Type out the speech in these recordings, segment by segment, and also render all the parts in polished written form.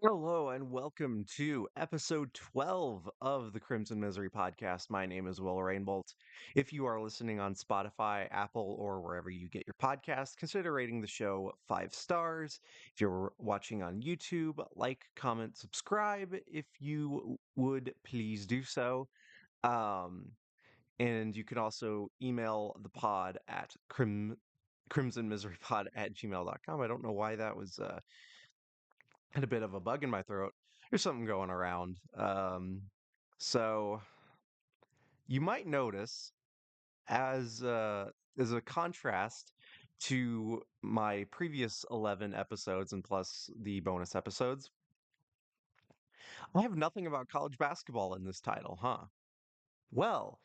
Hello and welcome to episode 12 of the Crimson Misery podcast. My name is Will Rainbolt. If you are listening on Spotify, Apple, or wherever you get your podcasts, consider rating the show 5 stars. If you're watching on YouTube, like, comment, subscribe if you would please do so. Um, and you can also email the pod at crimsonmiserypod at gmail.com. I don't know why that was had a bit of a bug in my throat. There's something going around. So you might notice as as a contrast to my previous 11 episodes and plus the bonus episodes, I have nothing about college basketball in this title, huh? Well,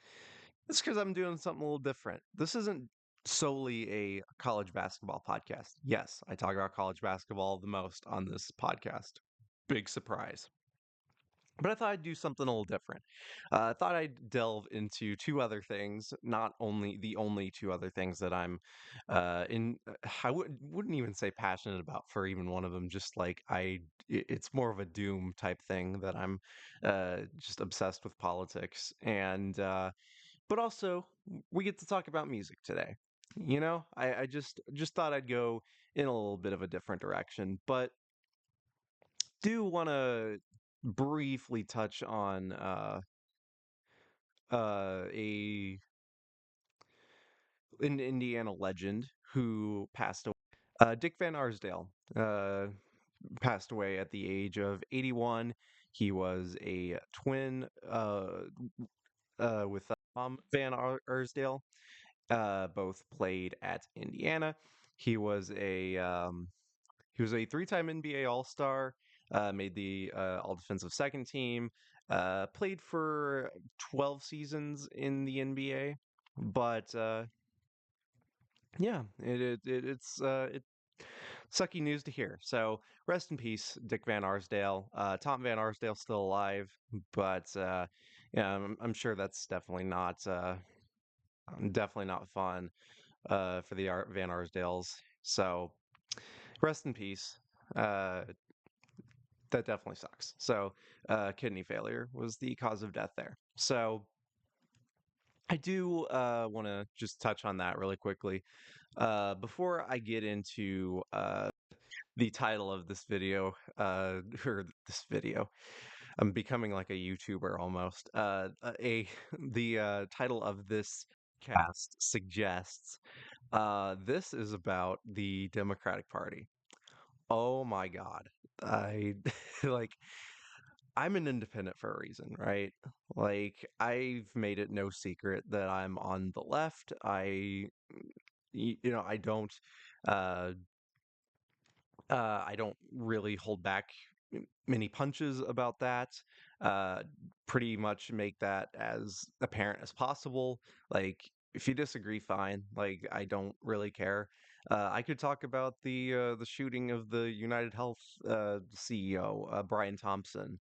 it's because I'm doing something a little different. This isn't solely a college basketball podcast. Yes, I talk about college basketball the most on this podcast. Big surprise. But I thought I'd do something a little different. I thought I'd delve into two other things, not only the only two other things that I wouldn't even say passionate about for even one of them. Just like it's more of a doom type thing that I'm just obsessed with politics, and but also we get to talk about music today. I just thought I'd go in a little bit of a different direction, but do want to briefly touch on a an Indiana legend who passed away. Dick Van Arsdale passed away at the age of 81. He was a twin with Tom Arsdale. Both played at Indiana. He was a three-time NBA All-Star, made the All Defensive Second Team, played for 12 seasons in the NBA. But yeah, it's sucky news to hear. So rest in peace, Dick Van Arsdale. Tom Van Arsdale still alive, but yeah, I'm sure that's definitely not fun for the Van Arsdales. So rest in peace. Uh, that definitely sucks. So, kidney failure was the cause of death there. So, I do want to just touch on that really quickly before I get into the title of this video, or this video. I'm becoming like a YouTuber almost. The title of this cast suggests this is about the Democratic Party. Oh my God. I like I'm an independent for a reason, right? Like, I've made it no secret that I'm on the left. I don't, uh, I don't really hold back many punches about that. Uh, Pretty much make that as apparent as possible. Like, if you disagree, fine. Like, I don't really care. I could talk about the shooting of the United Health CEO, Brian Thompson,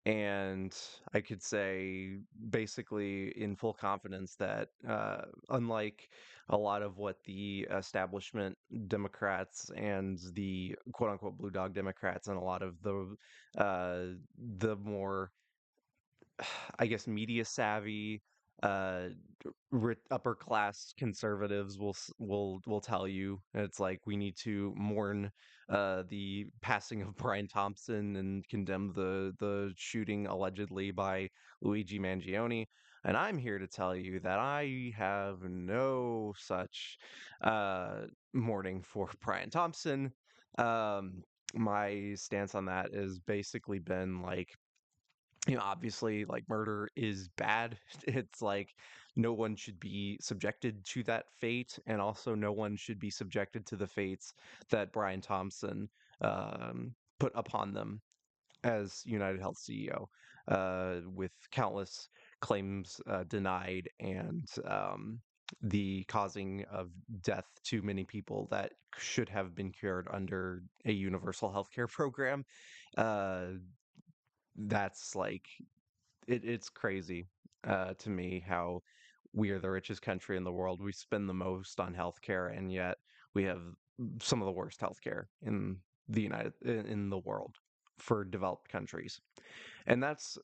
and I could say basically in full confidence that unlike a lot of what the establishment Democrats and the quote unquote blue dog Democrats and a lot of the more I guess media savvy uh upper class conservatives will tell you it's like we need to mourn the passing of Brian Thompson and condemn the shooting allegedly by Luigi Mangione, and I'm here to tell you that I have no such uh mourning for Brian Thompson. My stance on that has basically been like, obviously, like, murder is bad. It's like no one should be subjected to that fate, and also no one should be subjected to the fates that Brian Thompson put upon them as United Health CEO, with countless claims denied and the causing of death to many people that should have been cured under a universal healthcare program. Uh, that's like it's crazy to me how we are the richest country in the world. We spend the most on healthcare, and yet we have some of the worst healthcare in the world. for developed countries. And that's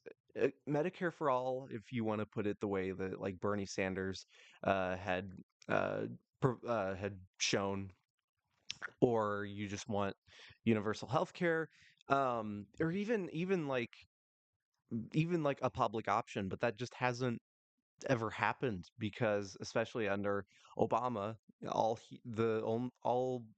Medicare for all, if you want to put it the way that like Bernie Sanders had uh, had shown, or you just want universal health care, or even like a public option, but that just hasn't ever happened because especially under Obama, all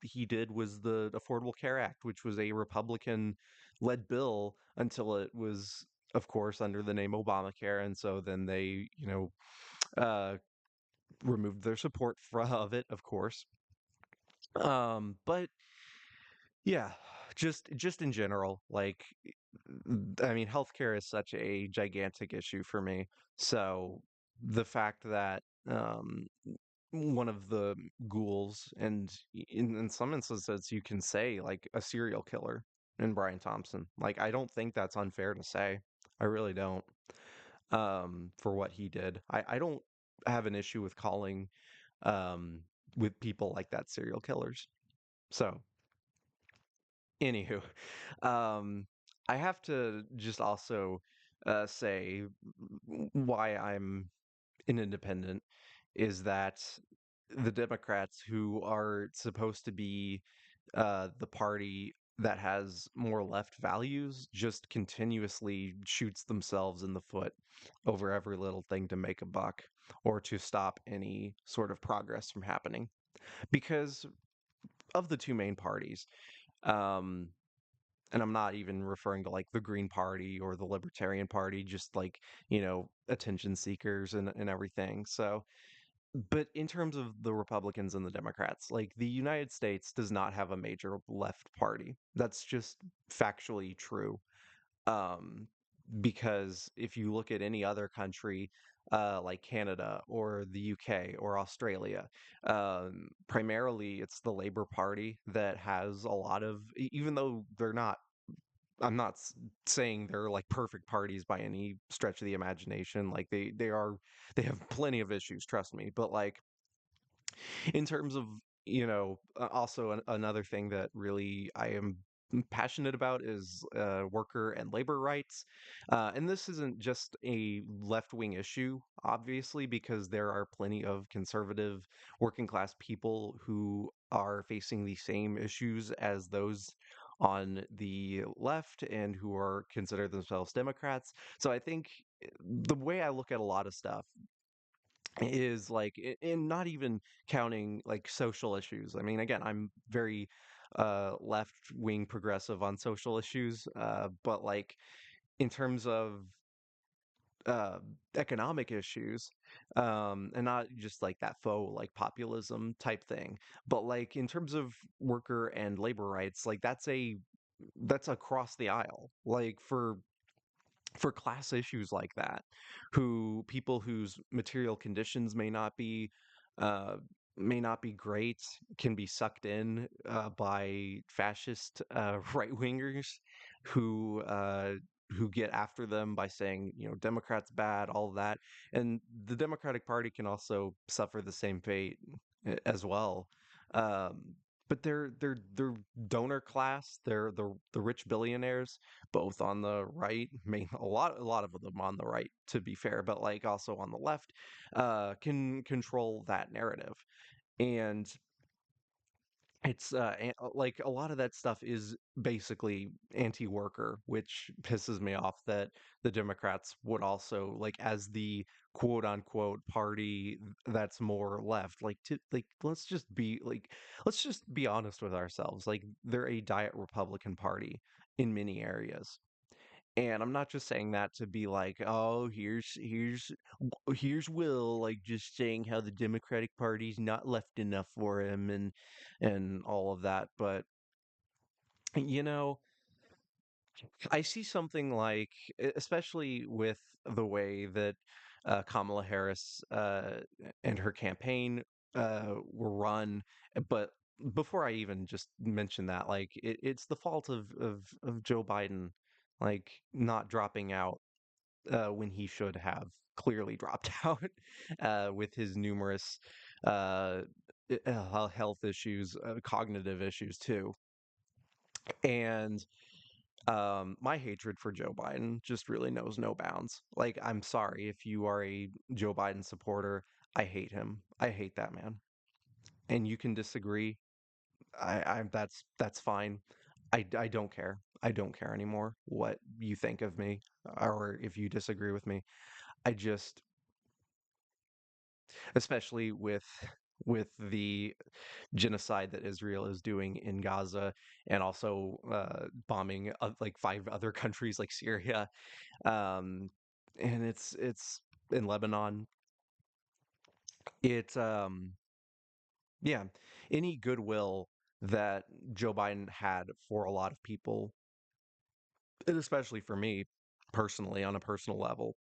he did was the Affordable Care Act, which was a Republican led bill until it was, of course, under the name Obamacare, and so then they, uh, removed their support of it, of course. But yeah, just in general, like I mean, healthcare is such a gigantic issue for me. So the fact that one of the ghouls, and in some instances, you can say like a serial killer in Brian Thompson. Like, I don't think that's unfair to say. I really don't. For what he did, I don't have an issue with calling um, with people like that serial killers. So, anywho, um, I have to just also say why I'm an independent is that the Democrats, who are supposed to be the party that has more left values, just continuously shoots themselves in the foot over every little thing to make a buck or to stop any sort of progress from happening. Because of the two main parties, um, and I'm not even referring to like the Green Party or the Libertarian Party, just like, attention seekers and everything. So, but in terms of the Republicans and the Democrats, like the United States does not have a major left party. That's just factually true. Um, because if you look at any other country, like Canada or the UK or Australia, primarily it's the Labour Party that has a lot of, even though they're not, I'm not saying they're like perfect parties by any stretch of the imagination. Like they have plenty of issues, trust me. But like in terms of, also another thing that really I am passionate about is worker and labor rights. And this isn't just a left wing issue, obviously, because there are plenty of conservative working class people who are facing the same issues as those on the left and who are consider themselves Democrats. So I think the way I look at a lot of stuff is like in not even counting like social issues. I mean, again, I'm very left wing progressive on social issues, but like in terms of uh economic issues, and not just like that faux like populism type thing, but like in terms of worker and labor rights, like that's across the aisle, like for class issues like that, who people whose material conditions uh, may not be great, can be sucked in by fascist right wingers who get after them by saying, Democrats bad, all of that, and the Democratic Party can also suffer the same fate as well. Um, but they're donor class. They're the rich billionaires, both on the right, a lot of them on the right, to be fair, but like also on the left, can control that narrative. And like a lot of that stuff is basically anti-worker, which pisses me off that the Democrats would also, like, as the quote unquote party that's more left, like, to like let's just be honest with ourselves. Like, they're a diet Republican party in many areas. And I'm not just saying that to be like, oh, here's Will, like, just saying how the Democratic Party's not left enough for him and all of that. But you know, I see something like, especially with the way that Kamala Harris and her campaign were run. But before I even just mention that, like, it's the fault of Joe Biden, like, not dropping out when he should have clearly dropped out with his numerous uh, health issues, cognitive issues too. And My hatred for Joe Biden just really knows no bounds. Like, I'm sorry if you are a Joe Biden supporter. I hate him. I hate that man. And you can disagree. That's fine. I don't care. I don't care anymore what you think of me or if you disagree with me. I just, especially with the genocide that Israel is doing in Gaza and also bombing like five other countries like Syria, um, and it's in Lebanon. It's yeah, any goodwill that Joe Biden had for a lot of people, and especially for me personally on a personal level,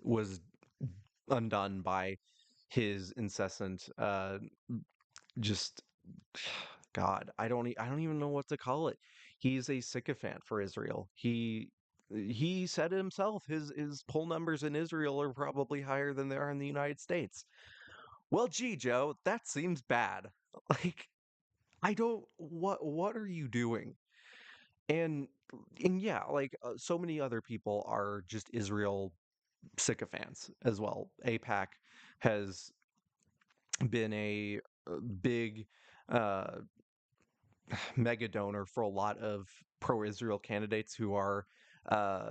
was undone by his incessant just God, I don't even know what to call it. He's a sycophant for Israel. He said it himself, his poll numbers in Israel are probably higher than they are in the United States. Well, gee, Joe, that seems bad. Like, I don't what are you doing? And and yeah, like so many other people are just Israel sycophants as well. APAC has been a big uh mega donor for a lot of pro-Israel candidates uh,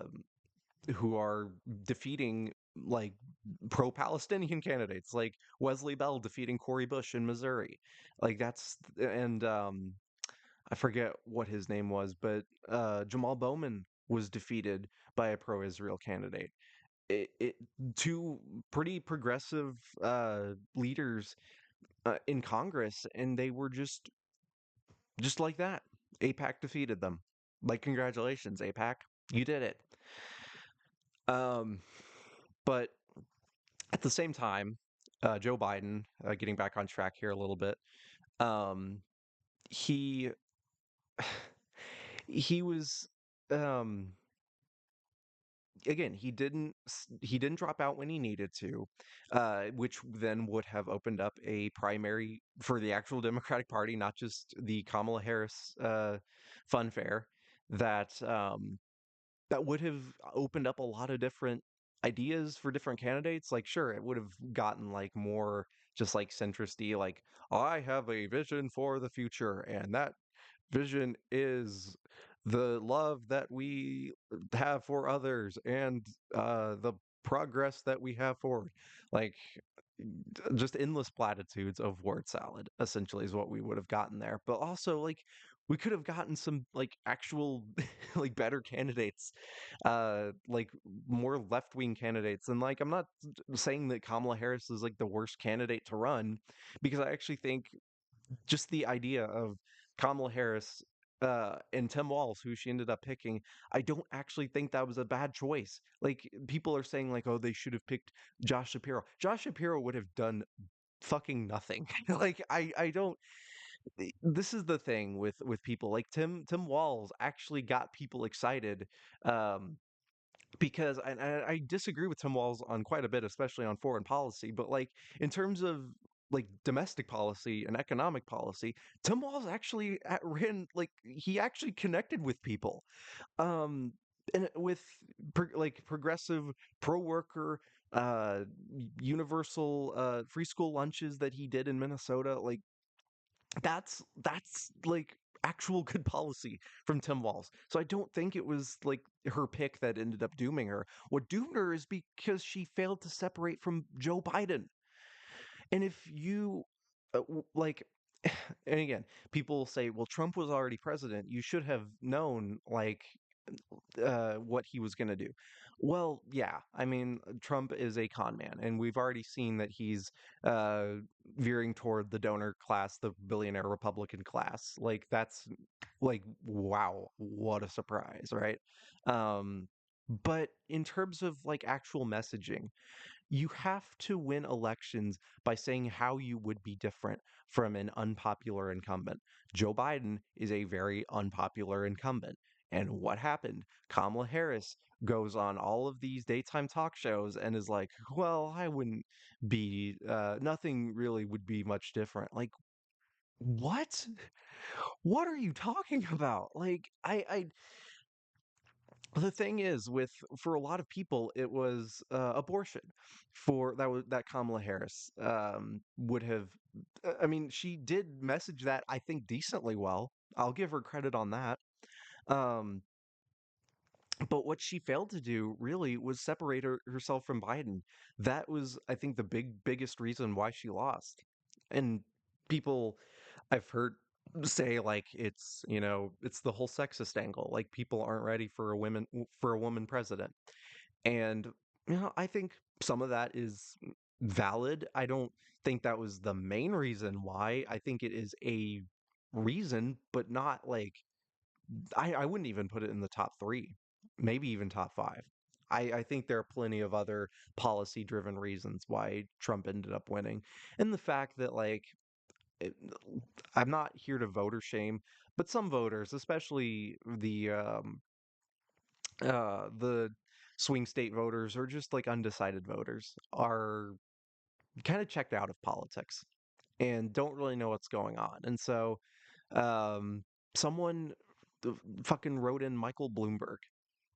who are defeating like pro-Palestinian candidates, like Wesley Bell defeating Cory Bush in Missouri. Like that's and I forget what his name was, but Jamal Bowman was defeated by a pro-Israel candidate. It two pretty progressive leaders in Congress, and they were just like that. APAC defeated them. Like, congratulations, APAC. You did it. Um, but at the same time, Joe Biden, getting back on track here a little bit, um, he he was um, again he didn't drop out when he needed to, which then would have opened up a primary for the actual Democratic Party, not just the Kamala Harris funfair that that would have opened up a lot of different ideas for different candidates. Like, sure, it would have gotten like more just like centristy, like I have a vision for the future, and that vision is the love that we have for others and the progress that we have forward. Like, just endless platitudes of word salad essentially is what we would have gotten there. But also, like, we could have gotten some like actual like better candidates, like more left-wing candidates. And like, I'm not saying that Kamala Harris is like the worst candidate to run, because I actually think just the idea of Kamala Harris and Tim Walz, who she ended up picking, I don't actually think that was a bad choice. Like, people are saying like, oh, they should have picked Josh Shapiro. Josh Shapiro would have done fucking nothing. Like, I don't. This is the thing with people like Tim Walz actually got people excited. Um, because I disagree with Tim Walz on quite a bit, especially on foreign policy, but like in terms of like domestic policy and economic policy, Tim Walz actually ran like he actually connected with people, um, and with like progressive pro worker, universal free school lunches that he did in Minnesota. Like, that's like actual good policy from Tim Walz. So I don't think it was like her pick that ended up dooming her. What doomed her is because she failed to separate from Joe Biden. And if you like, and again, people say, well, Trump was already president. You should have known like what he was going to do. Well, yeah, I mean, Trump is a con man, and we've already seen that he's uh, veering toward the donor class, the billionaire Republican class. Like, that's like, wow, what a surprise, right? Um, but in terms of like actual messaging, you have to win elections by saying how you would be different from an unpopular incumbent. Joe Biden is a very unpopular incumbent. And what happened? Kamala Harris goes on all of these daytime talk shows and is like, well, I wouldn't be, nothing really would be much different. Like, what? What are you talking about? Like, The thing is, with for a lot of people, it was abortion. For that was that Kamala Harris would have. I mean, she did message that I think decently well. I'll give her credit on that. Um, but what she failed to do really was separate herself from Biden. That was, I think, the biggest reason why she lost. And people I've heard say like it's, it's the whole sexist angle. Like people aren't ready for a woman president. And I think some of that is valid. I don't think that was the main reason why. I think it is a reason, but not like I wouldn't even put it in the top three, maybe even top five. I think there are plenty of other policy driven reasons why Trump ended up winning. And the fact that, like, it, I'm not here to voter shame, but some voters, especially the swing state voters or just like undecided voters, are kind of checked out of politics and don't really know what's going on. And so um, someone fucking wrote in Michael Bloomberg.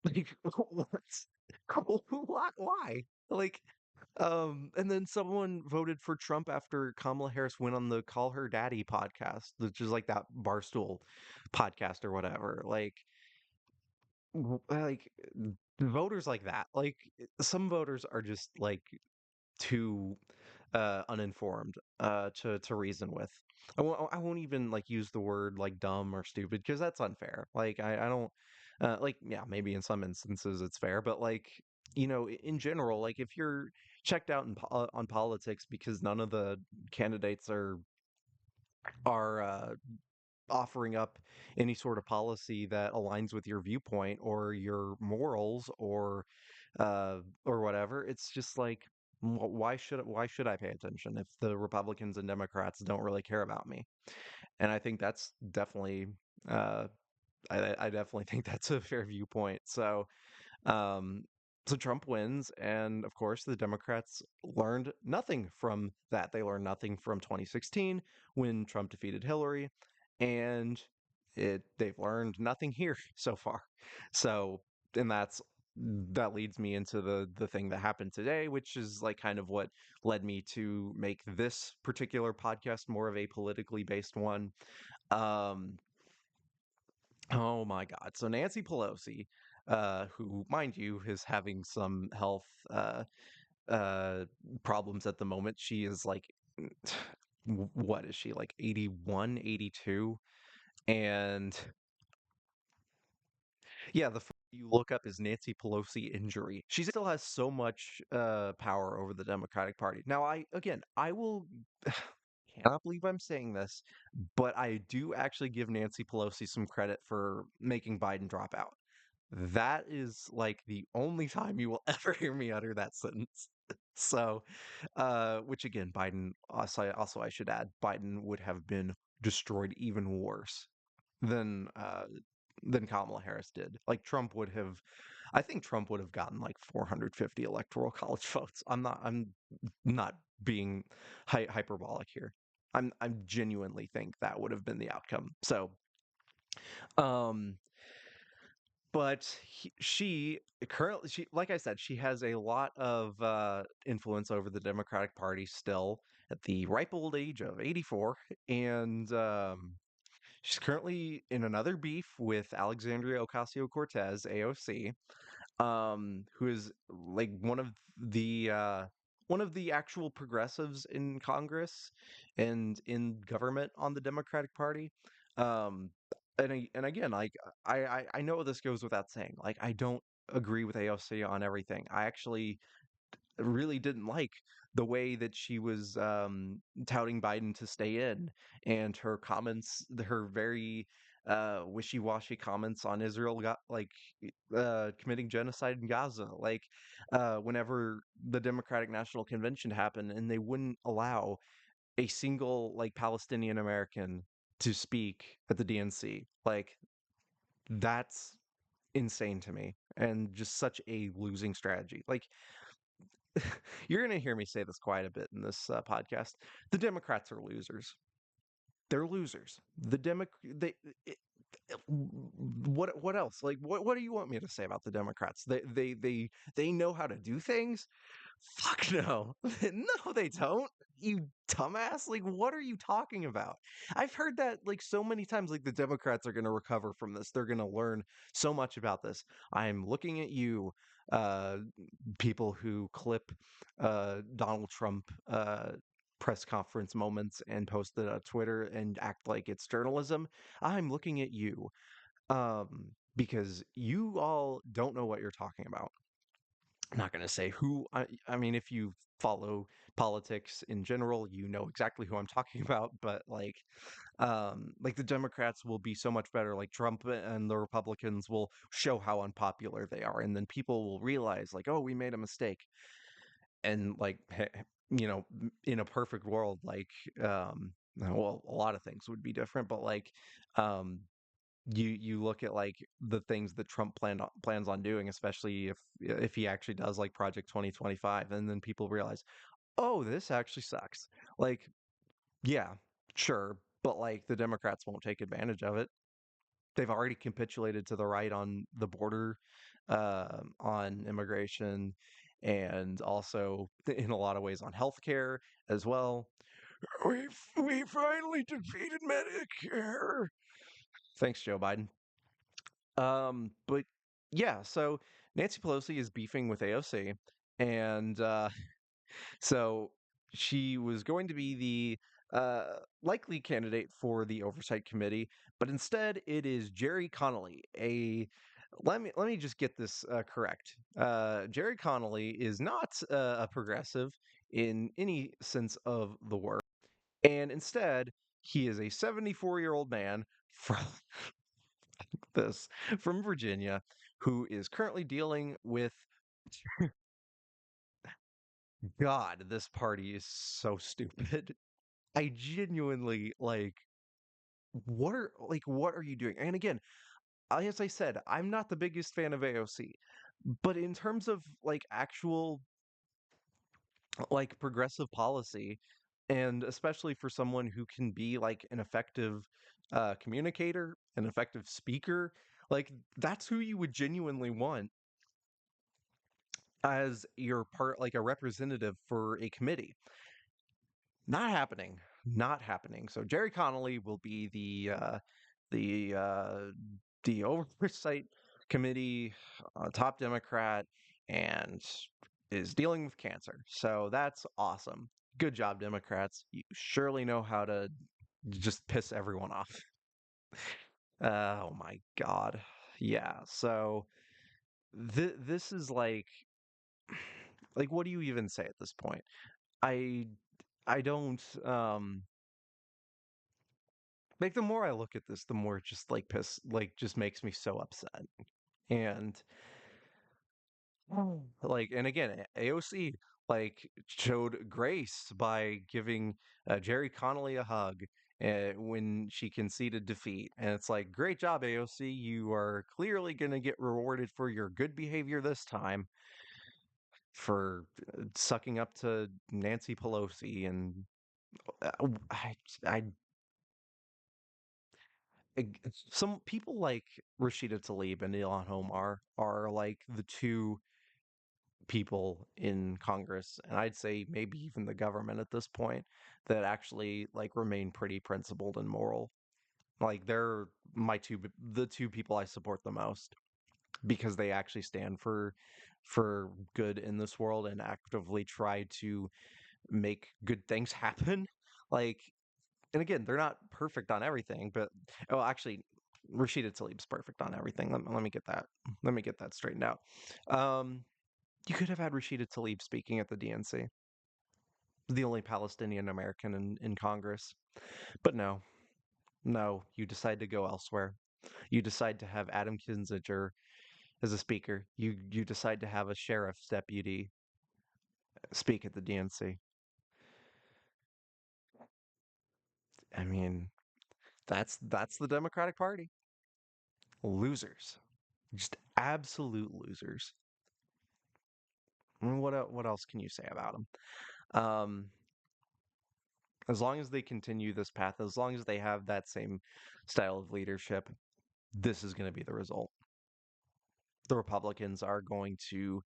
Like, what? Why? Like, and then someone voted for Trump after Kamala Harris went on the Call Her Daddy podcast, which is like that Barstool podcast or whatever. Like voters like that. Like some voters are just like too uninformed to reason with. I won't even like use the word like dumb or stupid because that's unfair. Like I don't like yeah, maybe in some instances it's fair, but like in general, like if you're checked out on politics because none of the candidates are offering up any sort of policy that aligns with your viewpoint or your morals or whatever. It's just like why should I pay attention if the Republicans and Democrats don't really care about me? And I think that's definitely uh I definitely think that's a fair viewpoint. Um, so Trump wins, and of course, the Democrats learned nothing from that. They learned nothing from 2016 when Trump defeated Hillary, and they've learned nothing here so far. So, and that leads me into the thing that happened today, which is like kind of what led me to make this particular podcast more of a politically based one. Um, Oh my God. So Nancy Pelosi, who, mind you, is having some health uh, problems at the moment. She is like, what is she, like 81, 82? And yeah, the first you look up is Nancy Pelosi injury. She still has so much power over the Democratic Party. Now, I will, cannot believe I'm saying this, but I do actually give Nancy Pelosi some credit for making Biden drop out. That is like the only time you will ever hear me utter that sentence. So, which again, Biden also I should add, Biden would have been destroyed even worse than uh than Kamala Harris did. Like Trump would have, I think Trump would have gotten like 450 electoral college votes. I'm not being hyperbolic here. I'm genuinely think that would have been the outcome. So, um, but she currently, like I said, she has a lot of influence over the Democratic Party still at the ripe old age of 84, and she's currently in another beef with Alexandria Ocasio-Cortez, AOC, who is like one of the actual progressives in Congress and in government on the Democratic Party. Um, and again, like I know this goes without saying. Like I don't agree with AOC on everything. I actually really didn't like the way that she was touting Biden to stay in and her comments, her very wishy-washy comments on Israel got like committing genocide in Gaza. Like whenever the Democratic National Convention happened and they wouldn't allow a single like Palestinian American to speak at the DNC. Like that's insane to me and just such a losing strategy. Like you're going to hear me say this quite a bit in this podcast. The Democrats are losers. They're losers. The Demo- they, what else? Like what do you want me to say about the Democrats? They know how to do things? Fuck no. No, they don't. You dumbass. Like what are you talking about? I've heard that like so many times like the Democrats are going to recover from this. They're going to learn so much about this. I'm looking at you uh people who clip Donald Trump press conference moments and post it on Twitter and act like it's journalism. I'm looking at you because you all don't know what you're talking about. I'm not going to say who. I mean, if you follow politics in general, you know exactly who I'm talking about. But like the Democrats will be so much better. Like Trump and the Republicans will show how unpopular they are, and then people will realize, like, oh, we made a mistake. And like, in a perfect world, like, well, a lot of things would be different, but like, um, you look at like the things that Trump plans on doing, especially if he actually does like Project 2025, and then people realize, oh, this actually sucks. Like, yeah, sure, but like the Democrats won't take advantage of it. They've already capitulated to the right on the border, on immigration, and also in a lot of ways on healthcare as well. We finally defeated Medicare. Thanks, Joe Biden. But yeah, so Nancy Pelosi is beefing with AOC, and so she was going to be the likely candidate for the Oversight Committee, but instead it is Jerry Connolly. Let me just get this correct. Jerry Connolly is not a progressive in any sense of the word, and instead he is a 74-year-old man from this from Virginia who is currently dealing with God. This party is so stupid. I genuinely like what are you doing? And again, as I said, I'm not the biggest fan of AOC, but in terms of like actual like progressive policy, and especially for someone who can be like an effective communicator, an effective speaker, like that's who you would genuinely want as your part, like a representative for a committee. Not happening. Not happening. So Jerry Connolly will be the the oversight committee top Democrat and is dealing with cancer. So that's awesome. Good job, Democrats. You surely know how to just piss everyone off. Oh my God. Yeah. So this is like what do you even say at this point? I I don't like the more I look at this, the more it just like just makes me so upset. And like and again, AOC like showed grace by giving Jerry Connolly a hug when she conceded defeat. And it's like, great job, AOC. You are clearly going to get rewarded for your good behavior this time for sucking up to Nancy Pelosi. And I, I some people like Rashida Tlaib and Ilhan Omar are like the two people in Congress, and I'd say maybe even the government at this point, that actually like remain pretty principled and moral. Like they're the two people I support the most because they actually stand for good in this world and actively try to make good things happen. Like, and again, they're not perfect on everything, but oh, actually, Rashida Tlaib's perfect on everything. Let me get that. Let me get that straightened out. Um, you could have had Rashida Tlaib speaking at the DNC, the only Palestinian American in Congress, but no, no, you decide to go elsewhere. You decide to have Adam Kinzinger as a speaker. You decide to have a sheriff's deputy speak at the DNC. I mean, that's the Democratic Party. Losers. Just absolute losers. I mean, what else can you say about them? Um, as long as they continue this path, as long as they have that same style of leadership, this is going to be the result. The Republicans are going to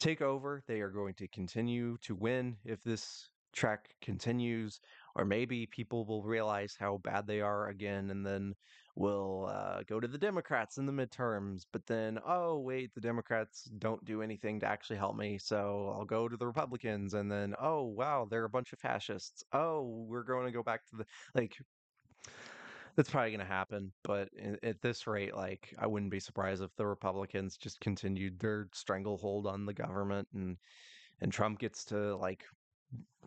take over. They are going to continue to win if this track continues, or maybe people will realize how bad they are again, and then will go to the Democrats in the midterms. But then, oh wait, the Democrats don't do anything to actually help me, so I'll go to the Republicans. And then, oh wow, they're a bunch of fascists. Oh, we're going to go back to the like. That's probably going to happen, but at this rate, like I wouldn't be surprised if the Republicans just continued their stranglehold on the government, and Trump gets to like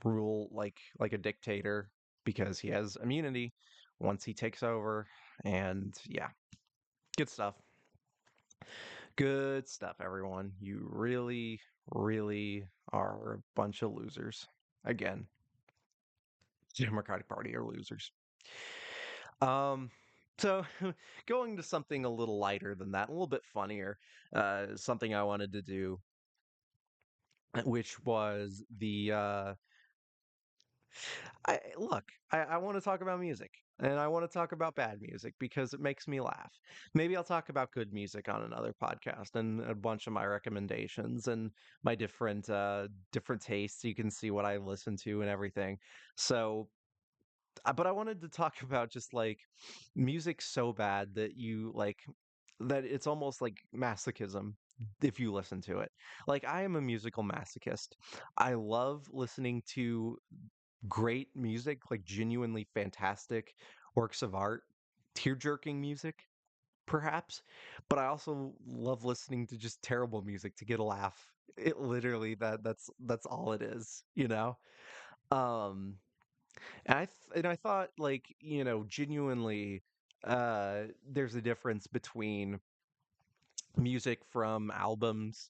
rule like a dictator because he has immunity once he takes over. And yeah, good stuff. Good stuff, everyone. You really, really are a bunch of losers. Again, Democratic Party are losers. Um, so going to something a little lighter than that, a little bit funnier, something I wanted to do, which was I want to talk about music, and I want to talk about bad music because it makes me laugh. Maybe I'll talk about good music on another podcast and a bunch of my recommendations and my different tastes. You can see what I listen to and everything. So but I wanted to talk about just like music so bad that you like that it's almost like masochism if you listen to it. Like I am a musical masochist. I love listening to great music, like genuinely fantastic works of art, tear-jerking music perhaps, but I also love listening to just terrible music to get a laugh. It literally that's all it is, you know? Um and I thought like, genuinely there's a difference between music from albums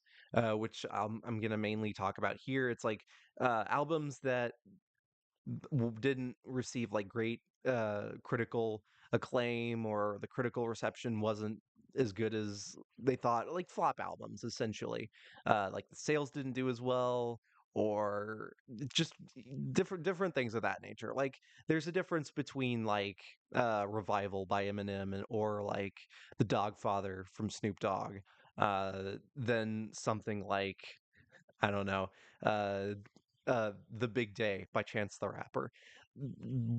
which I'm going to mainly talk about here. It's like albums that didn't receive like great critical acclaim, or the critical reception wasn't as good as they thought, like flop albums essentially. Like the sales didn't do as well, or just different things of that nature. Like there's a difference between like Revival by Eminem or like The Dogfather from Snoop Dogg than something like, I don't know, uh, The Big Day by Chance the Rapper.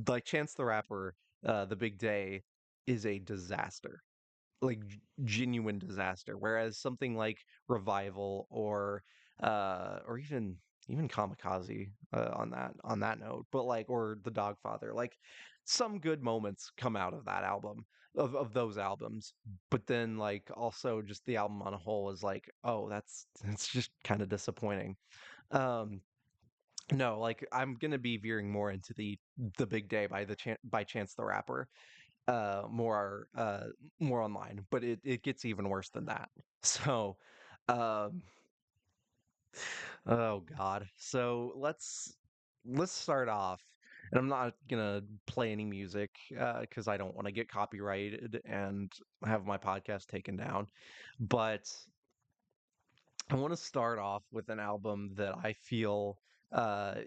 Like Chance the Rapper, The Big Day is a disaster, like genuine disaster. Whereas something like Revival or even Kamikaze on that note, but like or The Dogfather, like some good moments come out of that album of those albums, but then like also just the album on a whole is like, oh, that's just kind of disappointing. um, no, like I'm gonna be veering more into the Big Day by by Chance the Rapper, more more online, but it gets even worse than that. So, um, oh God. So let's start off, and I'm not gonna play any music because I don't want to get copyrighted and have my podcast taken down, but I want to start off with an album that I feel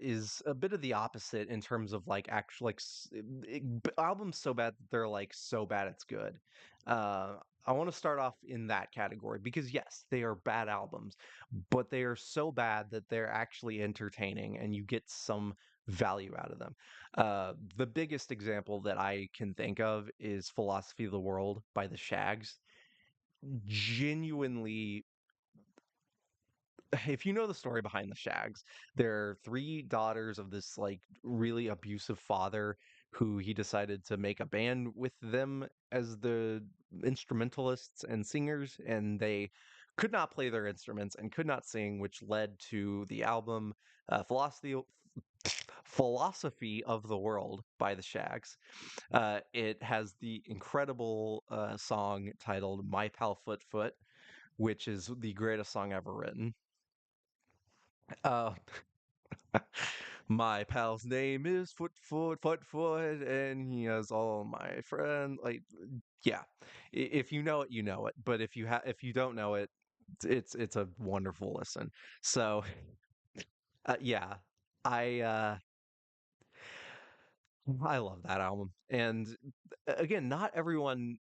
is a bit of the opposite in terms of like actual like albums so bad that they're like so bad it's good. I want to start off in that category because yes, they are bad albums, but they are so bad that they're actually entertaining and you get some value out of them. The biggest example that I can think of is Philosophy of the World by the Shags. Genuinely, if you know the story behind the Shags, they're three daughters of this like really abusive father who he decided to make a band with them as the instrumentalists and singers, and they could not play their instruments and could not sing, which led to the album Philosophy of the World by the Shags. It has the incredible song titled My Pal Foot Foot, which is the greatest song ever written. Uh, my pal's name is Foot Foot Foot Foot, and he has all my friends. Like, yeah, if you know it, you know it. But if you don't know it, it's a wonderful listen. So, yeah, I uh, I love that album, and again, not everyone.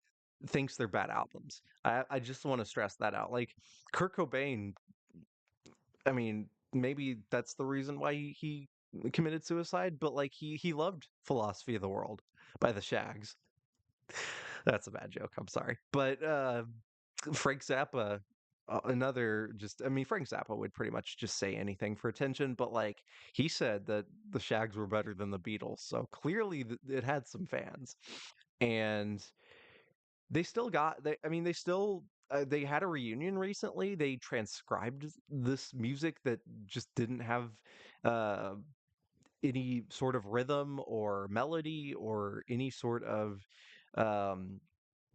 thinks they're bad albums. I just want to stress that out. Like Kurt Cobain, I mean, maybe that's the reason why he committed suicide, but like he loved Philosophy of the World by the Shags. That's a bad joke. I'm sorry. But Frank Zappa, another just, I mean, Frank Zappa would pretty much just say anything for attention, but like he said that the Shags were better than the Beatles. So clearly it had some fans. And they still got, I mean, they still, they had a reunion recently. They transcribed this music that just didn't have uh, any sort of rhythm or melody or any sort of um,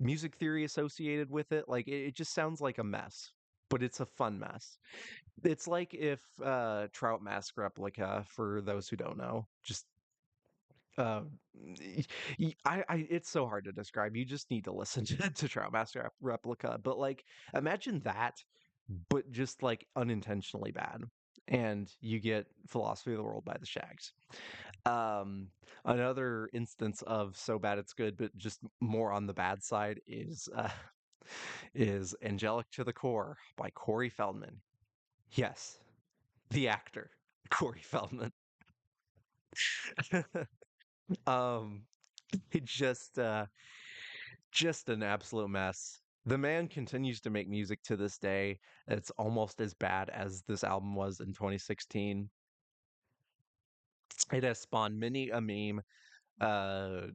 music theory associated with it. Like it just sounds like a mess, but it's a fun mess. It's like if Trout Mask Replica, for those who don't know, just uh, it's so hard to describe. You just need to listen to Trout Mask Replica. But like, imagine that, but just like unintentionally bad, and you get Philosophy of the World by the Shags. Um, Another instance of so bad it's good, but just more on the bad side is Angelic to the Core by Corey Feldman. Yes, the actor, Corey Feldman. um, it just an absolute mess. The man continues to make music to this day. It's almost as bad as this album was in 2016. It has spawned many a meme uh,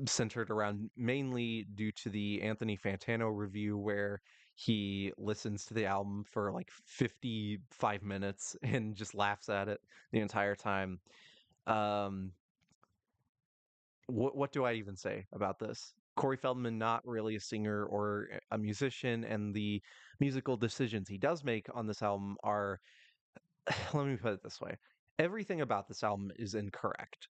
centered around mainly due to the Anthony Fantano review where he listens to the album for like 55 minutes and just laughs at it the entire time. Um, what do I even say about this? Corey Feldman, not really a singer or a musician, and the musical decisions he does make on this album are, let me put it this way, everything about this album is incorrect.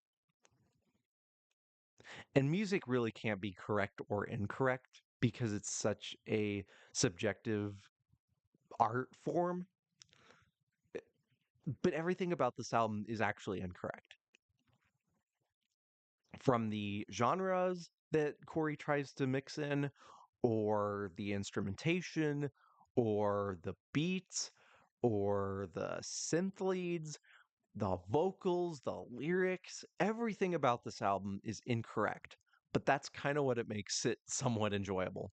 And music really can't be correct or incorrect because it's such a subjective art form. But everything about this album is actually incorrect. From the genres that Corey tries to mix in, or the instrumentation, or the beats, or the synth leads, the vocals, the lyrics, everything about this album is incorrect. But that's kind of what it makes it somewhat enjoyable.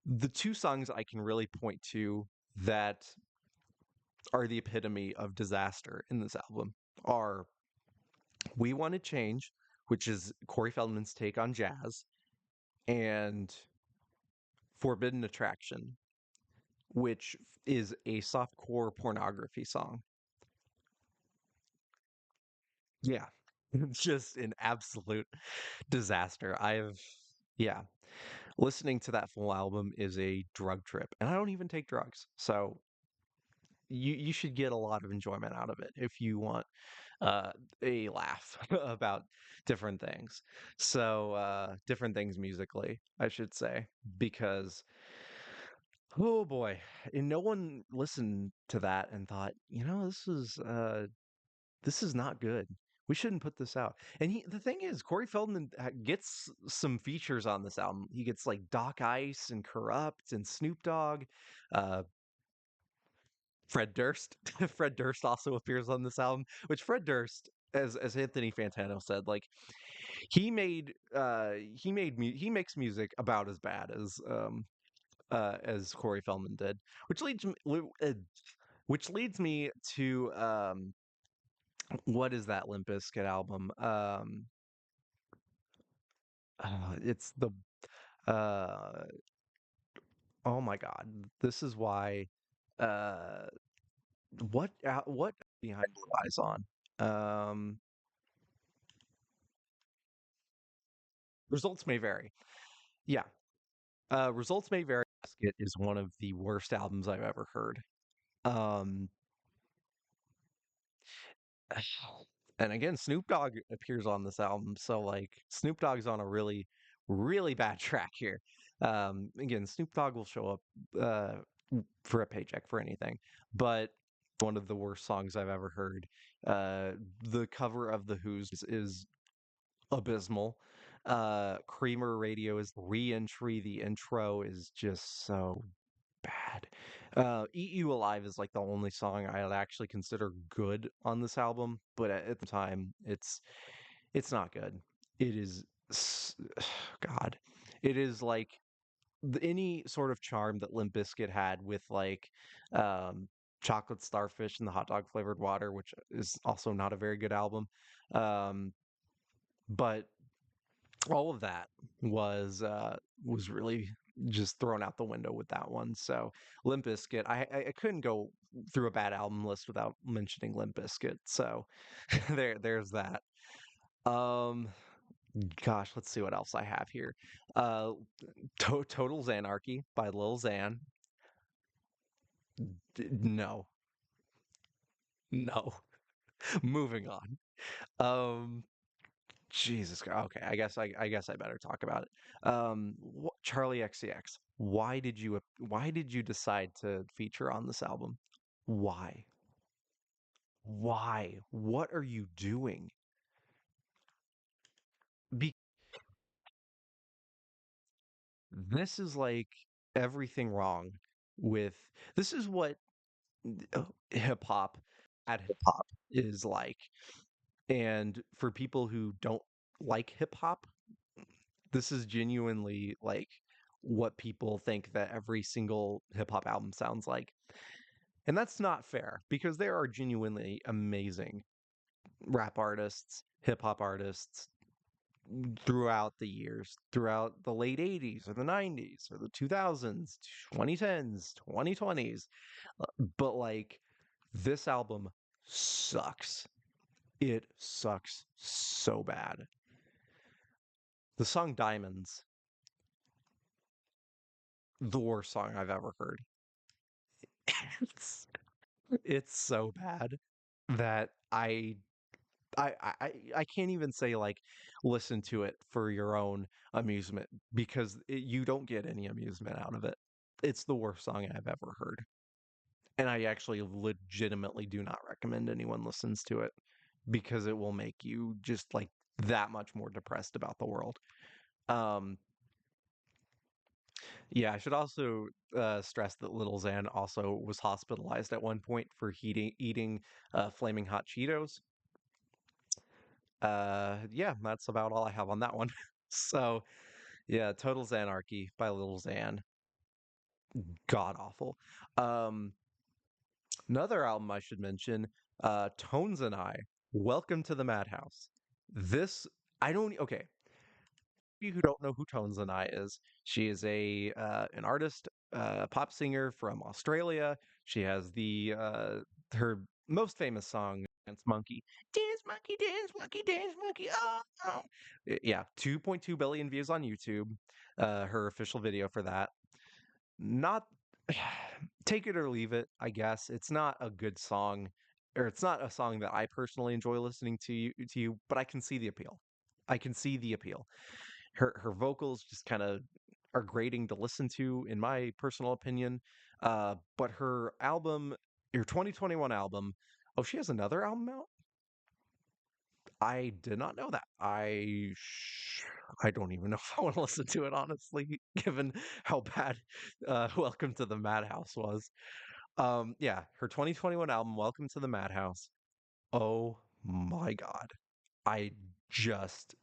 The two songs I can really point to that are the epitome of disaster in this album are We Want to Change, which is Corey Feldman's take on jazz, and Forbidden Attraction, which is a softcore pornography song. Yeah, just an absolute disaster. Yeah, listening to that full album is a drug trip, and I don't even take drugs. So you should get a lot of enjoyment out of it if you want uh, a laugh about different things. So different things musically, I should say, because oh boy, and no one listened to that and thought, you know, this is not good. We shouldn't put this out. And the thing is, Corey Feldman gets some features on this album. He gets like Doc Ice and Corrupt and Snoop Dogg. Uh, Fred Durst. Fred Durst also appears on this album, which Fred Durst, as Anthony Fantano said, like he makes music about as bad as Corey Feldman did, which which leads me to what is that Limp Bizkit album? It's the uh oh my god, this is why uh what Behind Blue Eyes on? Um Results May Vary. Yeah. Results May Vary Basket is one of the worst albums I've ever heard. Um and again, Snoop Dogg appears on this album, so like Snoop Dogg's on a really, really bad track here. Again, Snoop Dogg will show up uh, for a paycheck for anything, but one of the worst songs I've ever heard. The cover of The Who's is abysmal. Creamer Radio is re-entry. The intro is just so bad. Eat You Alive is like the only song I'd actually consider good on this album, but at the time, it's not good. It is, God, it is like any sort of charm that Limp Bizkit had with like um, Chocolate Starfish and the hot dog flavored water, which is also not a very good album. Um, but all of that was really just thrown out the window with that one. So Limp Bizkit, I couldn't go through a bad album list without mentioning Limp Bizkit. So there's that. Um, Gosh, let's see what else I have here. Uh, Total Xanarchy by Lil Xan. No, no. Moving on. Um, Okay, I guess I better talk about it. Charlie XCX. Why did you decide to feature on this album? Why? Why? What are you doing? Be This is like everything wrong with this is what hip hop at hip hop is like. And for people who don't like hip hop, this is genuinely like what people think that every single hip hop album sounds like. And that's not fair because there are genuinely amazing rap artists, hip hop artists throughout the years, throughout the late 80s or the 90s or the 2000s, 2010s, 2020s. But like this album sucks. It sucks so bad. The song Diamonds, the worst song I've ever heard. It's, it's so bad that I can't even say like listen to it for your own amusement because you don't get any amusement out of it. It's the worst song I've ever heard. And I actually legitimately do not recommend anyone listens to it because it will make you just like that much more depressed about the world. Um, Yeah, I should also stress that Little Xan also was hospitalized at one point for eating flaming hot Cheetos. Yeah, that's about all I have on that one. So, yeah, Total Xanarchy by Little Xan, god awful. Um, Another album I should mention, Tones and I, Welcome to the Madhouse. This I don't okay. You who don't know who Tones and I is, she is a an artist, pop singer from Australia. She has the her most famous song, Dance Monkey, Dance Monkey." Oh, oh. Yeah, 2.2 billion views on YouTube. Her official video for that. Not take it or leave it, I guess. It's not a good song, or it's not a song that I personally enjoy listening to you, but I can see the appeal. I can see the appeal. Her vocals just kind of are grating to listen to, in my personal opinion. But her 2021 album, oh, she has another album out. I did not know that. I don't even know if I want to listen to it honestly, given how bad Welcome to the Madhouse was. Yeah, her 2021 album, Welcome to the Madhouse. Oh my God. I just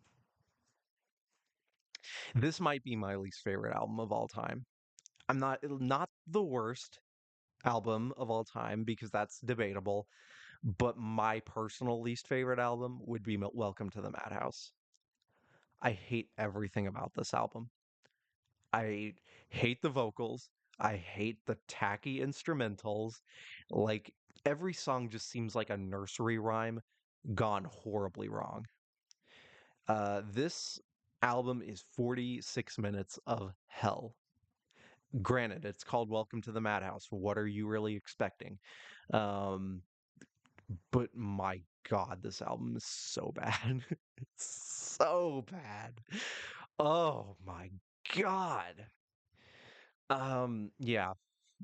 This might be my least favorite album of all time. Not the worst album of all time because that's debatable, but my personal least favorite album would be Welcome to the Madhouse. I hate everything about this album. I hate the vocals. I hate the tacky instrumentals. Like every song just seems like a nursery rhyme gone horribly wrong. This album is 46 minutes of hell. Granted, it's called Welcome to the Madhouse. What are you really expecting? Um, but my God, this album is so bad. It's so bad. Oh my God. Yeah.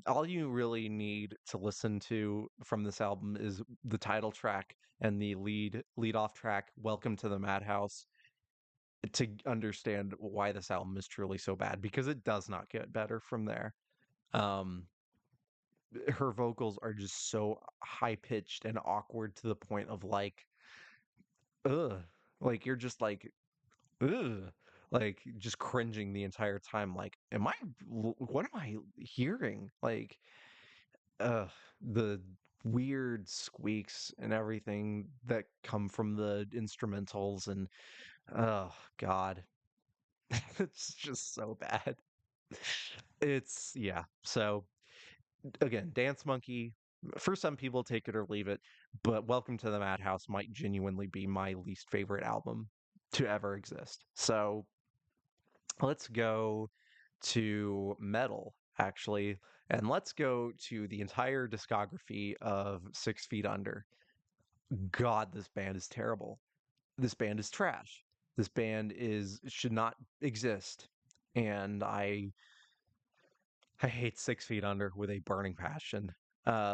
All you really need to listen to from this album is the title track and the lead off track, Welcome to the Madhouse. to understand why this album is truly so bad because it does not get better from there. Um, her vocals are just so high pitched and awkward to the point of like, ugh, like you're just like, ugh, like just cringing the entire time. Like, what am I hearing? Like, the weird squeaks and everything that come from the instrumentals and oh god, it's just so bad. It's yeah. So again, Dance Monkey, for some people take it or leave it, but Welcome to the Madhouse might genuinely be my least favorite album to ever exist. So let's go to metal actually, and let's go to the entire discography of 6 Feet Under. God, this band is terrible. This band is trash. This band is should not exist. And I hate 6 Feet Under with a burning passion.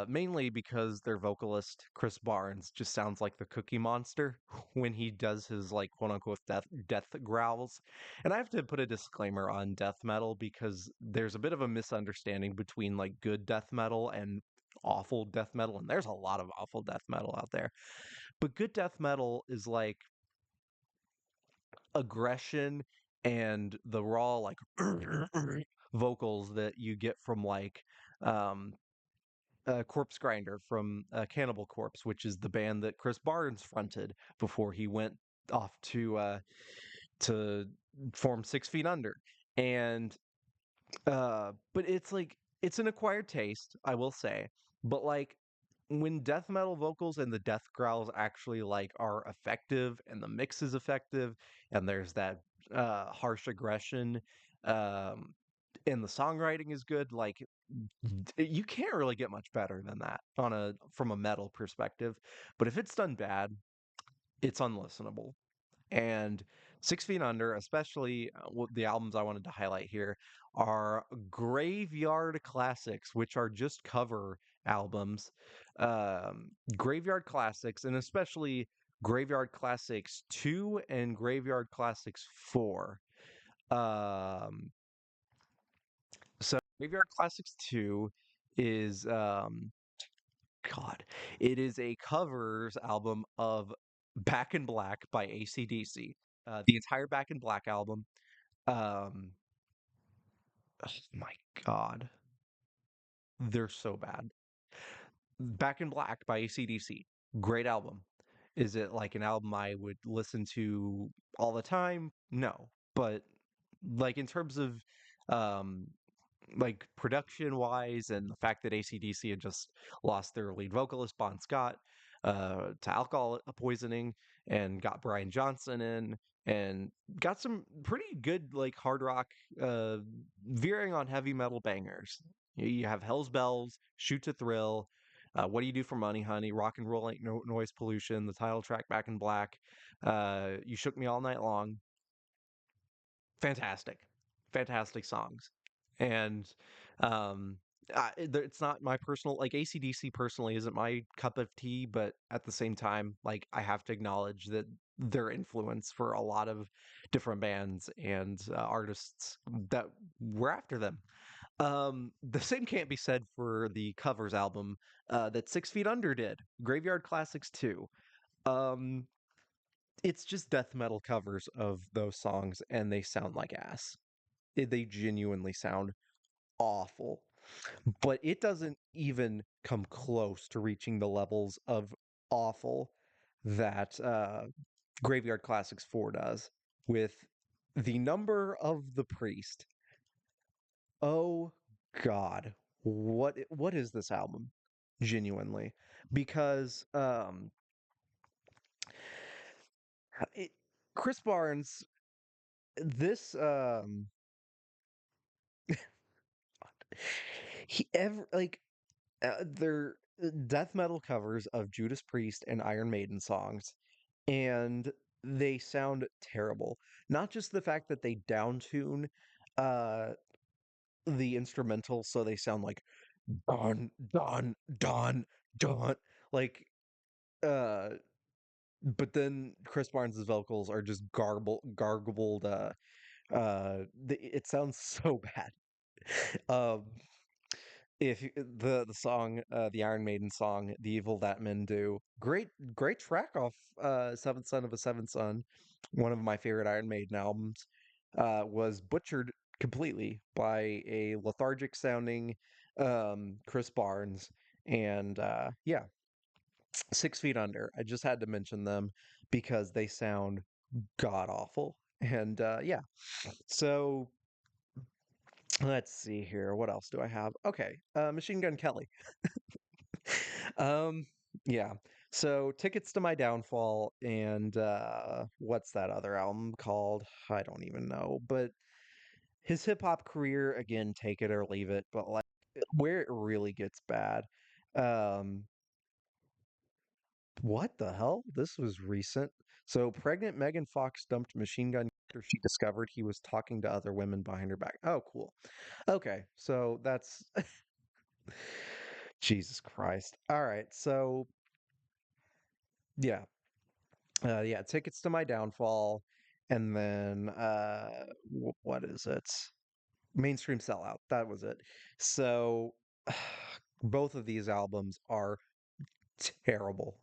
Mainly because their vocalist Chris Barnes just sounds like the Cookie Monster when he does his like quote unquote death growls. And I have to put a disclaimer on death metal because there's a bit of a misunderstanding between like good death metal and awful death metal, and there's a lot of awful death metal out there. But good death metal is like aggression and the raw like vocals that you get from like um Corpse Grinder from Cannibal Corpse, which is the band that Chris Barnes fronted before he went off to form 6 Feet Under. And but it's like it's an acquired taste, I will say. But like when death metal vocals and the death growls actually like are effective and the mix is effective and there's that harsh aggression um and the songwriting is good, like you can't really get much better than that on a from a metal perspective. But if it's done bad, it's unlistenable. And 6 Feet Under, especially the albums I wanted to highlight here, are graveyard classics, which are just cover albums. Graveyard classics, and especially Graveyard Classics 2 and Graveyard Classics 4. Um, so Graveyard Classics 2 is God, it is a covers album of Back in Black by AC/DC. The entire Back in Black album. Um, oh my God, they're so bad. Back in Black by AC/DC. Great album. Is it like an album I would listen to all the time? No. But like in terms of um like production wise and the fact that AC/DC had just lost their lead vocalist Bon Scott to alcohol poisoning and got Brian Johnson in and got some pretty good like hard rock uh veering on heavy metal bangers. You have Hell's Bells, Shoot to Thrill, What Do You Do for Money, Honey, Rock and Roll Ain't No Noise Pollution, the title track Back in Black, You Shook Me All Night Long. Fantastic, fantastic songs. And it's not my personal like AC/DC personally isn't my cup of tea, but at the same time, like I have to acknowledge that their influence for a lot of different bands and artists that were after them. The same can't be said for the covers album that 6 Feet Under did, Graveyard Classics 2. Um, it's just death metal covers of those songs, and they sound like ass. They genuinely sound awful, but it doesn't even come close to reaching the levels of awful that Graveyard Classics 4 does with the number of the priest. Oh God, what is this album? Genuinely, because it, Chris Barnes, this he ever like they're death metal covers of Judas Priest and Iron Maiden songs, and they sound terrible. Not just the fact that they downtune uh the instrumental so they sound like don don don don like uh but then Chris Barnes' vocals are just garbled. It sounds so bad. Um, the song, the Iron Maiden song, "The Evil That Men Do," great track off Seventh Son of a Seventh Son, one of my favorite Iron Maiden albums, was butchered completely by a lethargic sounding Chris Barnes, and yeah, 6 Feet Under. I just had to mention them because they sound god awful, and yeah. So let's see here. What else do I have? Okay, Machine Gun Kelly. Um, yeah. So Tickets to My Downfall and what's that other album called? I don't even know. But his hip hop career, again, take it or leave it, but like where it really gets bad. Um, what the hell? This was recent. So pregnant Megan Fox dumped Machine Gun after she discovered he was talking to other women behind her back. Oh, cool. Okay, so that's Jesus Christ. All right, so yeah, yeah, Tickets to My Downfall, and then what is it? Mainstream Sellout. That was it. So both of these albums are terrible.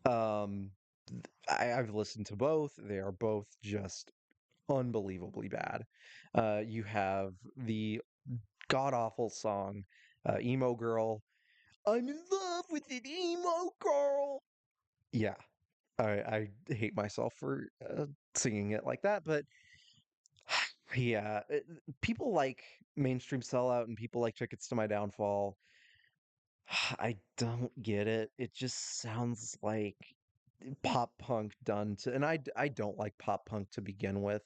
Um, I've listened to both. They are both just unbelievably bad. You have the god awful song, "Emo Girl." I'm in love with an emo girl. Yeah, I hate myself for singing it like that, but yeah, people like Mainstream Sellout and people like Tickets to My Downfall. I don't get it. It just sounds like pop punk done to, and I don't like pop punk to begin with,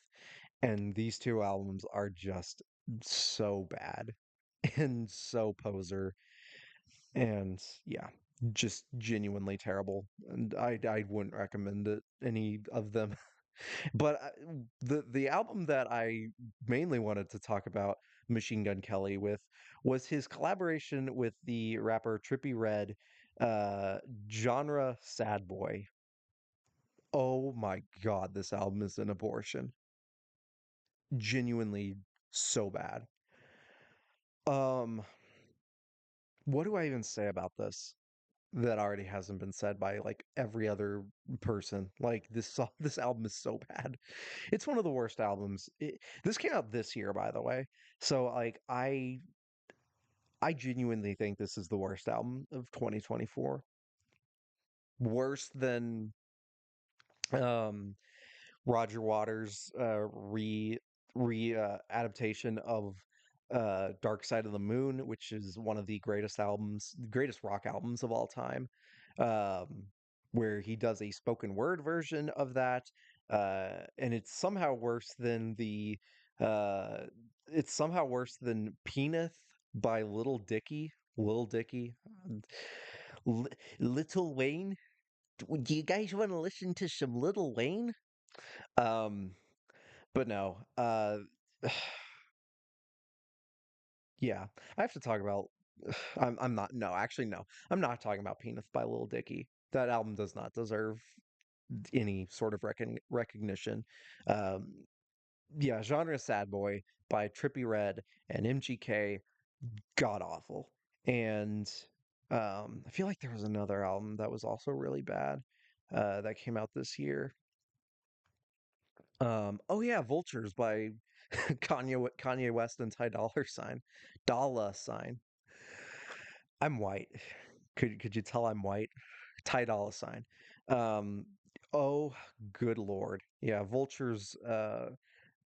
and these two albums are just so bad and so poser, and yeah, just genuinely terrible. And I wouldn't recommend it any of them. But the album that I mainly wanted to talk about Machine Gun Kelly with was his collaboration with the rapper Trippie Redd, uh, genre Sad Boy. Oh my God, this album is an abortion. Genuinely so bad. Um, what do I even say about this that already hasn't been said by like every other person? Like this album is so bad. It's one of the worst albums. This came out this year, by the way. So like I genuinely think this is the worst album of 2024. Worse than um Roger Waters' re adaptation of Dark Side of the Moon, which is one of the greatest rock albums of all time, um, where he does a spoken word version of that, and uh, it's somehow worse than Peanut by Little Dicky. Lil Dicky, L- Little Wayne. Do you guys want to listen to some Little Wayne? Um, but no, yeah, I have to talk about. I'm not. No, actually, no. I'm not talking about "Penis" by Lil Dicky. That album does not deserve any sort of recognition. Um, yeah, genre "Sad Boy" by Trippie Redd and MGK, god awful. And I feel like there was another album that was also really bad that came out this year. Oh yeah, Vultures by Kanye West and Ty Dollar Sign. Dollar Sign. I'm white. Could you tell I'm white? Ty Dolla Sign. Um, oh, good lord. Yeah, Vultures.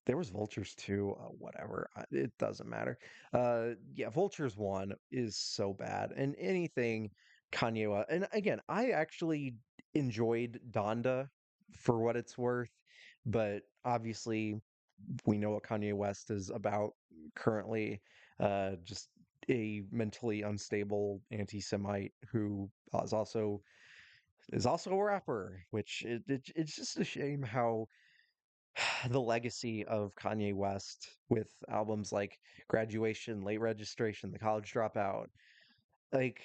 There was Vultures too. Whatever. It doesn't matter. Yeah, Vultures one is so bad, and anything Kanye. And again, I actually enjoyed Donda for what it's worth, but obviously we know what Kanye West is about currently. Just a mentally unstable anti-Semite who is also a rapper, which it's just a shame how the legacy of Kanye West with albums like Graduation, Late Registration, The College Dropout, like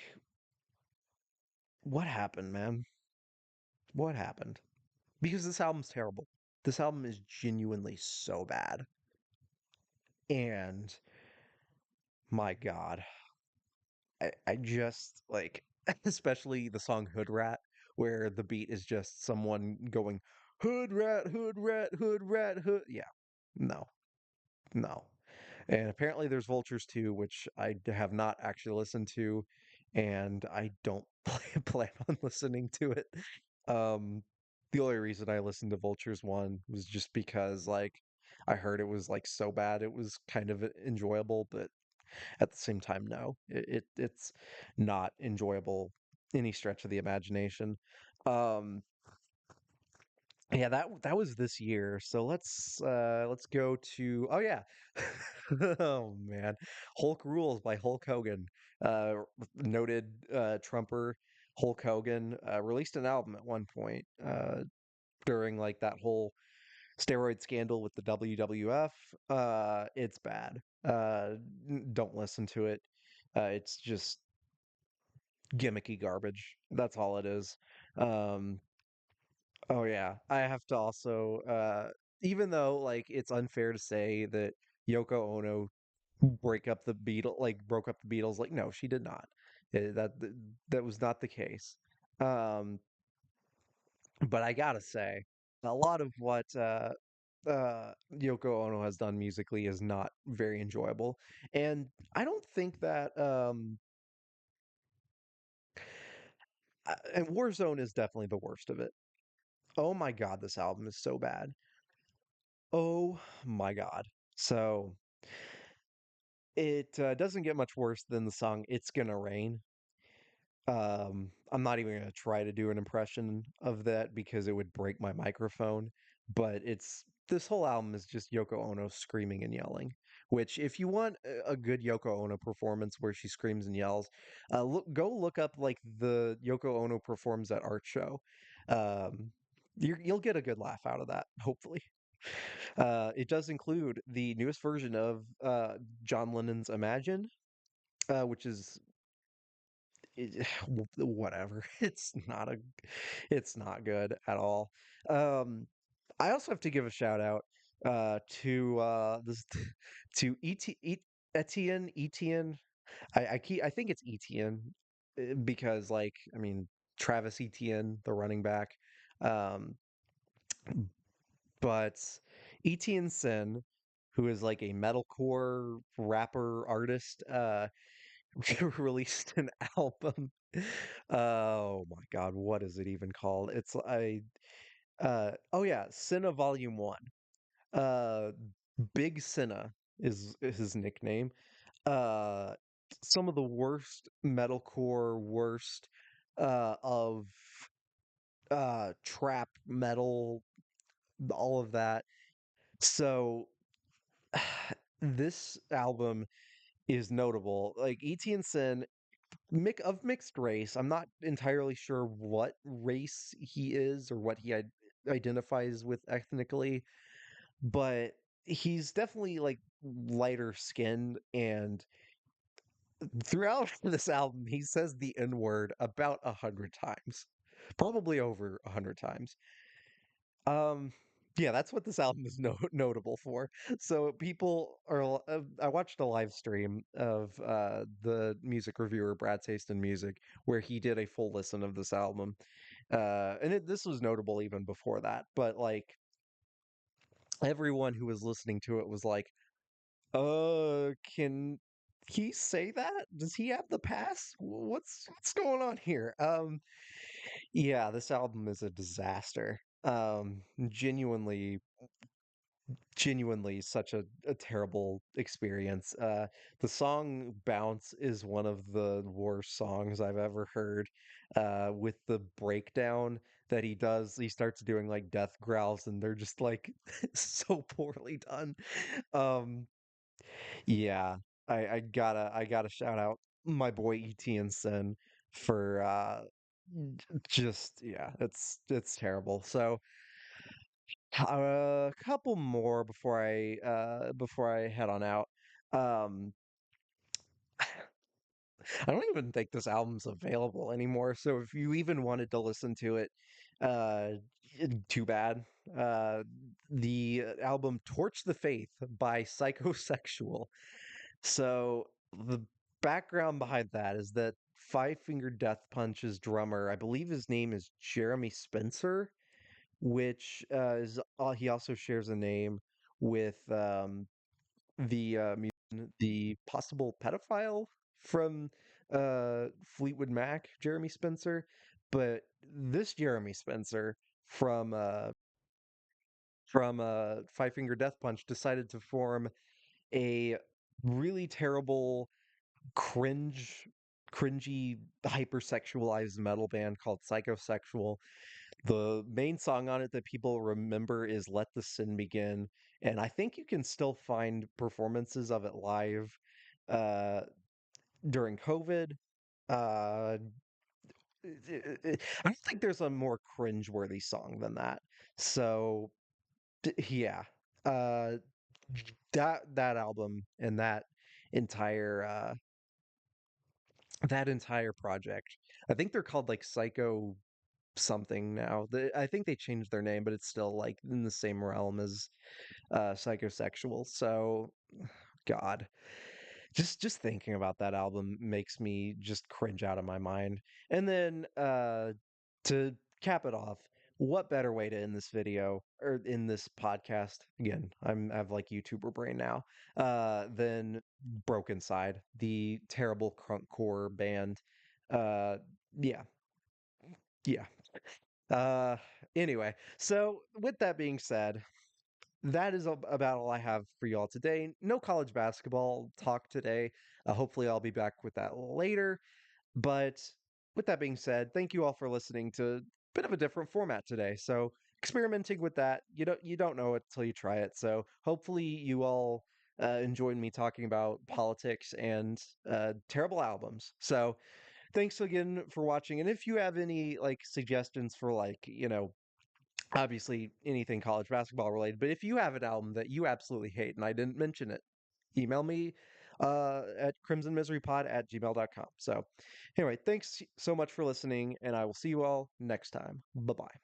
what happened, man? What happened? Because this album's terrible. This album is genuinely so bad. And my God, I just like, especially the song Hood Rat, where the beat is just someone going, Hood Rat, Hood Rat, Hood Rat, Hood. Yeah, no, no. And apparently there's Vultures too, which have not actually listened to, and I don't plan on listening to it. Um, the only reason I listened to Vultures one was just because like I heard it was like so bad it was kind of enjoyable, but at the same time, no, it's not enjoyable any stretch of the imagination. Um, yeah, that was this year. So let's go to oh yeah. Oh man. Hulk Rules by Hulk Hogan. Uh Noted Trumper Hulk Hogan released an album at one point during like that whole steroid scandal with the WWF. It's bad. Don't listen to it. It's just gimmicky garbage. That's all it is. Um Oh yeah, I have to also even though like it's unfair to say that Yoko Ono broke up the Beatles, like no, she did not. That was not the case. Um but I gotta say a lot of what Yoko Ono has done musically is not very enjoyable. And I don't think that and Warzone is definitely the worst of it. Oh my God, this album is so bad. Oh my God. So it doesn't get much worse than the song It's Gonna Rain. I'm not even gonna try to do an impression of that because it would break my microphone. But it's this whole album is just Yoko Ono screaming and yelling. Which, if you want a good Yoko Ono performance where she screams and yells, go look up like the Yoko Ono performs at art show. Um, you'll get a good laugh out of that, hopefully. It does include the newest version of John Lennon's Imagine, which is whatever. It's not good at all. Um, I also have to give a shout out to this to Etienne. I think it's Etienne because like I mean Travis Etienne, the running back. Um, but Etienne Sin, who is like a metalcore rapper artist, released an album. Oh my God, what is it even called? It's I oh yeah, Cinna Volume One. Uh Big Cinna is his nickname. Uh some of the worst metalcore, worst of trap metal, all of that. So this album is notable. Like Etienne Sin of mixed race. I'm not entirely sure what race he is or what he identifies with ethnically, but he's definitely like lighter skinned. And throughout this album, he says the N word about 100 times, probably over 100 times. Um, yeah, that's what this album is notable for. So people are. I watched a live stream of the music reviewer Brad Taste in Music, where he did a full listen of this album, and this was notable even before that. But like everyone who was listening to it was like, can he say that? Does he have the pass? What's going on here?" Yeah, this album is a disaster. Genuinely such a terrible experience. The song Bounce is one of the worst songs I've ever heard. With the breakdown that he does, he starts doing like death growls and they're just like so poorly done. Um, yeah, I gotta shout out my boy ET Sin for just yeah, it's terrible. So a couple more before I head on out. Um, I don't even think this album's available anymore. So if you even wanted to listen to it, Uh, Too bad. Uh, the album "Torch the Faith" by Psychosexual. So the background behind that is that Five Finger Death Punch's drummer, I believe his name is Jeremy Spencer, which he also shares a name with the possible pedophile from Fleetwood Mac, Jeremy Spencer. But this Jeremy Spencer from uh, from Five Finger Death Punch decided to form a really terrible, cringe, cringy, hypersexualized metal band called Psychosexual. The main song on it that people remember is "Let the Sin Begin," and I think you can still find performances of it live uh, during COVID. Uh, I don't think there's a more cringe-worthy song than that. So yeah, uh, that album and entire uh, that entire project. I think they're called like Psycho something now. I think they changed their name, but it's still like in the same realm as Psychosexual. So God, just thinking about that album makes me just cringe out of my mind. And then to cap it off, what better way to end this video or in this podcast? Again, I have like YouTuber brain now. Than Broken Side, the terrible crunkcore band. Uh, yeah, yeah. Uh, anyway, so with that being said, that is about all I have for y'all today. No college basketball talk today. Hopefully, I'll be back with that later. But with that being said, thank you all for listening to a bit of a different format today. So experimenting with that, you don't know it till you try it. So hopefully, you all enjoyed me talking about politics and terrible albums. So thanks again for watching. And if you have any like suggestions for like obviously anything college basketball related, but if you have an album that you absolutely hate and I didn't mention it, email me at crimsonmiserypod@gmail.com. So anyway, thanks so much for listening, and I will see you all next time. Bye-bye.